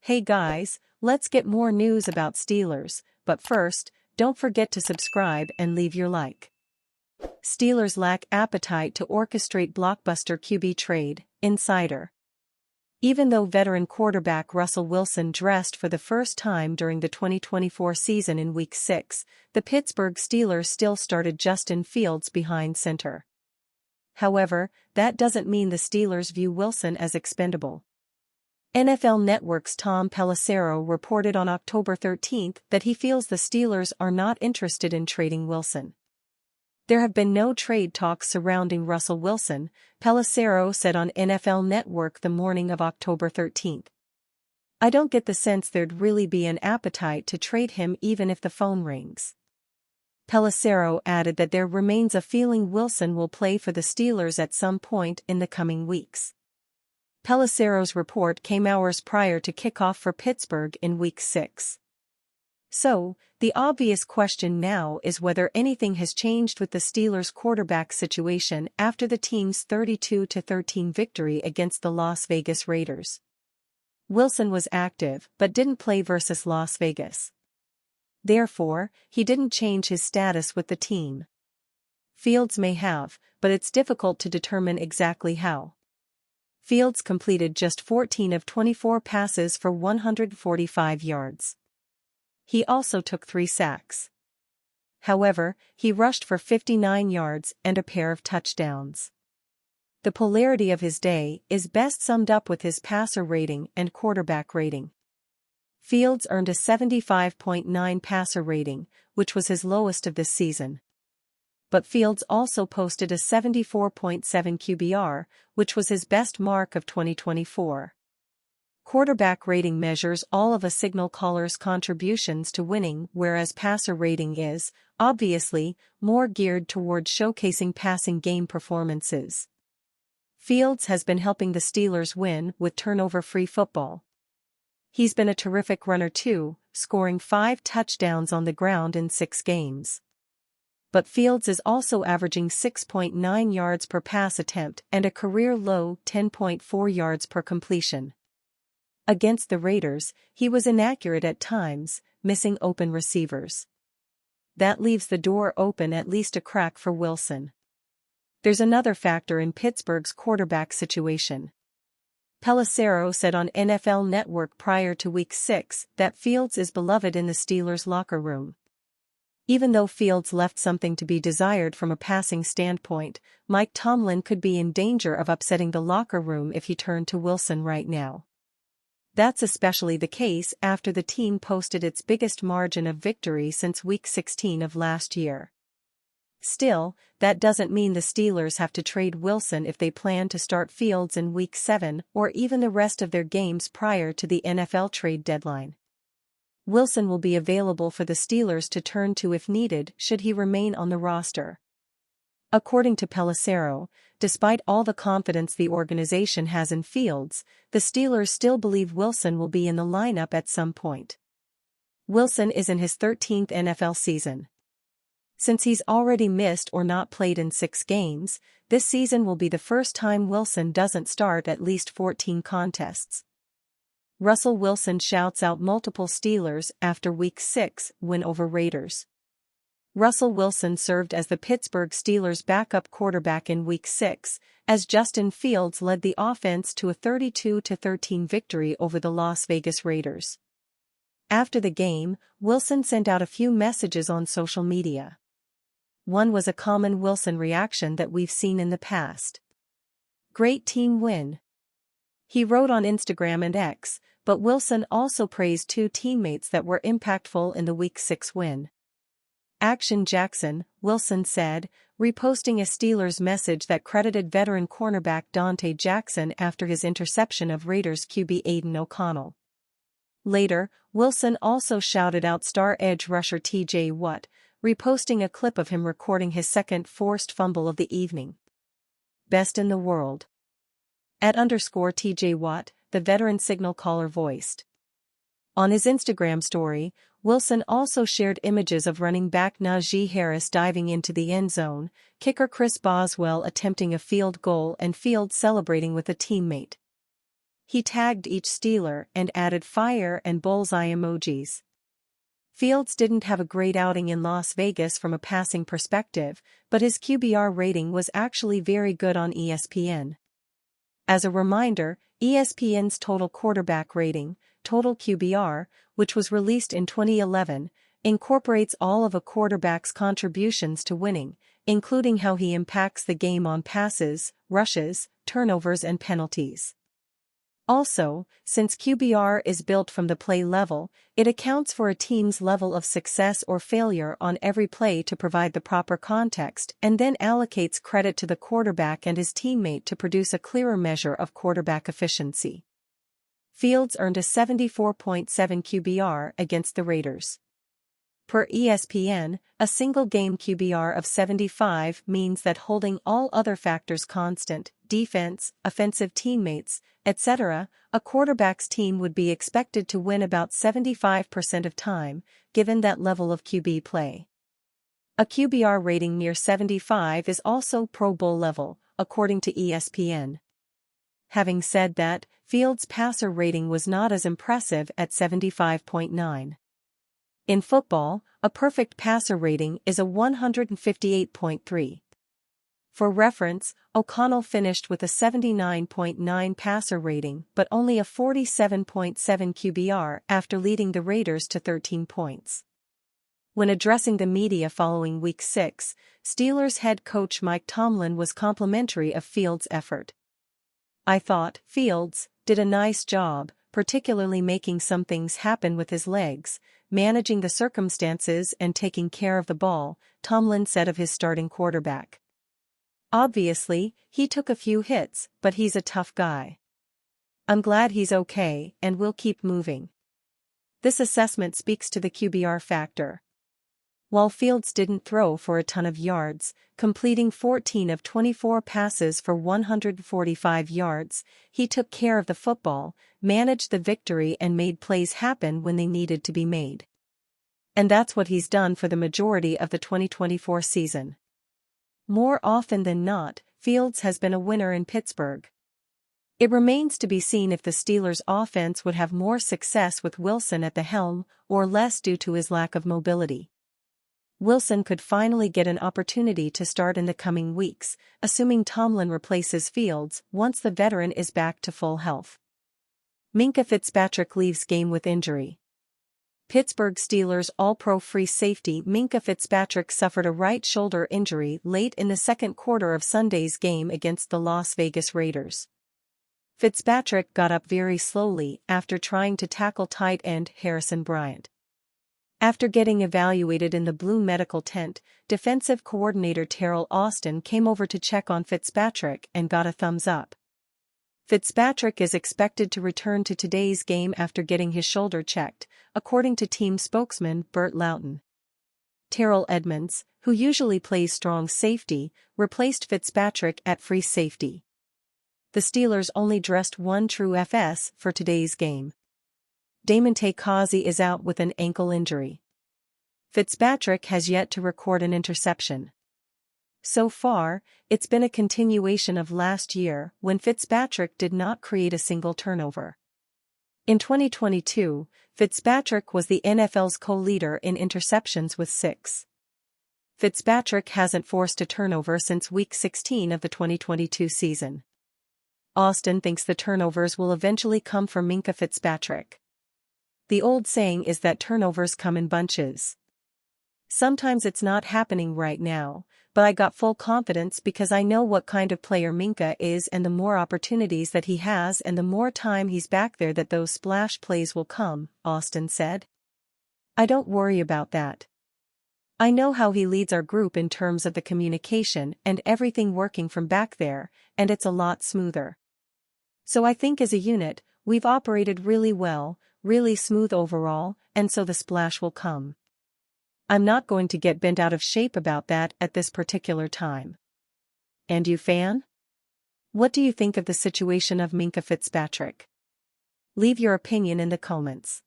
Hey guys, let's get more news about Steelers, but first, don't forget to subscribe and leave your like. Steelers lack appetite to orchestrate blockbuster QB trade, insider. Even though veteran quarterback Russell Wilson dressed for the first time during the 2024 season in Week 6, the Pittsburgh Steelers still started Justin Fields behind center. However, that doesn't mean the Steelers view Wilson as expendable. NFL Network's Tom Pelissero reported on October 13 that he feels the Steelers are not interested in trading Wilson. There have been no trade talks surrounding Russell Wilson, Pelissero said on NFL Network the morning of October 13. I don't get the sense there'd really be an appetite to trade him even if the phone rings. Pelissero added that there remains a feeling Wilson will play for the Steelers at some point in the coming weeks. Pelissero's report came hours prior to kickoff for Pittsburgh in Week 6. So, the obvious question now is whether anything has changed with the Steelers' quarterback situation after the team's 32-13 victory against the Las Vegas Raiders. Wilson was active but didn't play versus Las Vegas. Therefore, he didn't change his status with the team. Fields may have, but it's difficult to determine exactly how. Fields completed just 14 of 24 passes for 145 yards. He also took 3 sacks. However, he rushed for 59 yards and a pair of touchdowns. The polarity of his day is best summed up with his passer rating and quarterback rating. Fields earned a 75.9 passer rating, which was his lowest of this season. But Fields also posted a 74.7 QBR, which was his best mark of 2024. Quarterback rating measures all of a signal caller's contributions to winning, whereas passer rating is, obviously, more geared toward showcasing passing game performances. Fields has been helping the Steelers win with turnover-free football. He's been a terrific runner too, scoring 5 touchdowns on the ground in 6 games. But Fields is also averaging 6.9 yards per pass attempt and a career-low 10.4 yards per completion. Against the Raiders, he was inaccurate at times, missing open receivers. That leaves the door open at least a crack for Wilson. There's another factor in Pittsburgh's quarterback situation. Pelissero said on NFL Network prior to Week 6 that Fields is beloved in the Steelers' locker room. Even though Fields left something to be desired from a passing standpoint, Mike Tomlin could be in danger of upsetting the locker room if he turned to Wilson right now. That's especially the case after the team posted its biggest margin of victory since Week 16 of last year. Still, that doesn't mean the Steelers have to trade Wilson if they plan to start Fields in Week 7 or even the rest of their games prior to the NFL trade deadline. Wilson will be available for the Steelers to turn to if needed should he remain on the roster. According to Pelissero, despite all the confidence the organization has in Fields, the Steelers still believe Wilson will be in the lineup at some point. Wilson is in his 13th NFL season. Since he's already missed or not played in 6 games, this season will be the first time Wilson doesn't start at least 14 contests. Russell Wilson shouts out multiple Steelers after Week 6 win over Raiders. Russell Wilson served as the Pittsburgh Steelers' backup quarterback in Week 6, as Justin Fields led the offense to a 32-13 victory over the Las Vegas Raiders. After the game, Wilson sent out a few messages on social media. One was a common Wilson reaction that we've seen in the past. "Great team win." He wrote on Instagram and X, but Wilson also praised 2 teammates that were impactful in the Week 6 win. Action Jackson, Wilson said, reposting a Steelers message that credited veteran cornerback Dante Jackson after his interception of Raiders QB Aiden O'Connell. Later, Wilson also shouted out star edge rusher TJ Watt, reposting a clip of him recording his second forced fumble of the evening. "Best in the world." @_TJ Watt, the veteran signal caller voiced. On his Instagram story, Wilson also shared images of running back Najee Harris diving into the end zone, kicker Chris Boswell attempting a field goal and Fields celebrating with a teammate. he tagged each Steeler and added fire and bullseye emojis. Fields didn't have a great outing in Las Vegas from a passing perspective, but his QBR rating was actually very good on ESPN. As a reminder, ESPN's total quarterback rating, total QBR, which was released in 2011, incorporates all of a quarterback's contributions to winning, including how he impacts the game on passes, rushes, turnovers and penalties. Also, since QBR is built from the play level, it accounts for a team's level of success or failure on every play to provide the proper context and then allocates credit to the quarterback and his teammate to produce a clearer measure of quarterback efficiency. Fields earned a 74.7 QBR against the Raiders. Per ESPN, a single-game QBR of 75 means that holding all other factors constant, defense, offensive teammates, etc., a quarterback's team would be expected to win about 75% of time, given that level of QB play. A QBR rating near 75 is also Pro Bowl level, according to ESPN. Having said that, Fields' passer rating was not as impressive at 75.9. In football, a perfect passer rating is a 158.3. For reference, O'Connell finished with a 79.9 passer rating but only a 47.7 QBR after leading the Raiders to 13 points. When addressing the media following Week 6, Steelers head coach Mike Tomlin was complimentary of Fields' effort. "I thought Fields did a nice job, particularly making some things happen with his legs, managing the circumstances and taking care of the ball," Tomlin said of his starting quarterback. "Obviously, he took a few hits, but he's a tough guy. I'm glad he's okay and we'll keep moving." This assessment speaks to the QBR factor. While Fields didn't throw for a ton of yards, completing 14 of 24 passes for 145 yards, he took care of the football, managed the victory and made plays happen when they needed to be made. And that's what he's done for the majority of the 2024 season. More often than not, Fields has been a winner in Pittsburgh. It remains to be seen if the Steelers' offense would have more success with Wilson at the helm or less due to his lack of mobility. Wilson could finally get an opportunity to start in the coming weeks, assuming Tomlin replaces Fields once the veteran is back to full health. Minkah Fitzpatrick leaves game with injury. Pittsburgh Steelers All-Pro free safety Minkah Fitzpatrick suffered a right shoulder injury late in the second quarter of Sunday's game against the Las Vegas Raiders. Fitzpatrick got up very slowly after trying to tackle tight end Harrison Bryant. After getting evaluated in the blue medical tent, defensive coordinator Teryl Austin came over to check on Fitzpatrick and got a thumbs up. Fitzpatrick is expected to return to today's game after getting his shoulder checked, according to team spokesman Burt Loughton. Terrell Edmunds, who usually plays strong safety, replaced Fitzpatrick at free safety. The Steelers only dressed one true FS for today's game. Damontae Kazee is out with an ankle injury. Fitzpatrick has yet to record an interception. So far, it's been a continuation of last year when Fitzpatrick did not create a single turnover. In 2022, Fitzpatrick was the NFL's co-leader in interceptions with 6. Fitzpatrick hasn't forced a turnover since Week 16 of the 2022 season. Austin thinks the turnovers will eventually come from Minkah Fitzpatrick. The old saying is that turnovers come in bunches. Sometimes it's not happening right now, but I got full confidence because I know what kind of player Minkah is and the more opportunities that he has and the more time he's back there that those splash plays will come, Austin said. "I don't worry about that. I know how he leads our group in terms of the communication and everything working from back there, and it's a lot smoother. So I think as a unit, we've operated really well, really smooth overall, and so the splash will come. I'm not going to get bent out of shape about that at this particular time." And you, fan? What do you think of the situation of Minkah Fitzpatrick? Leave your opinion in the comments.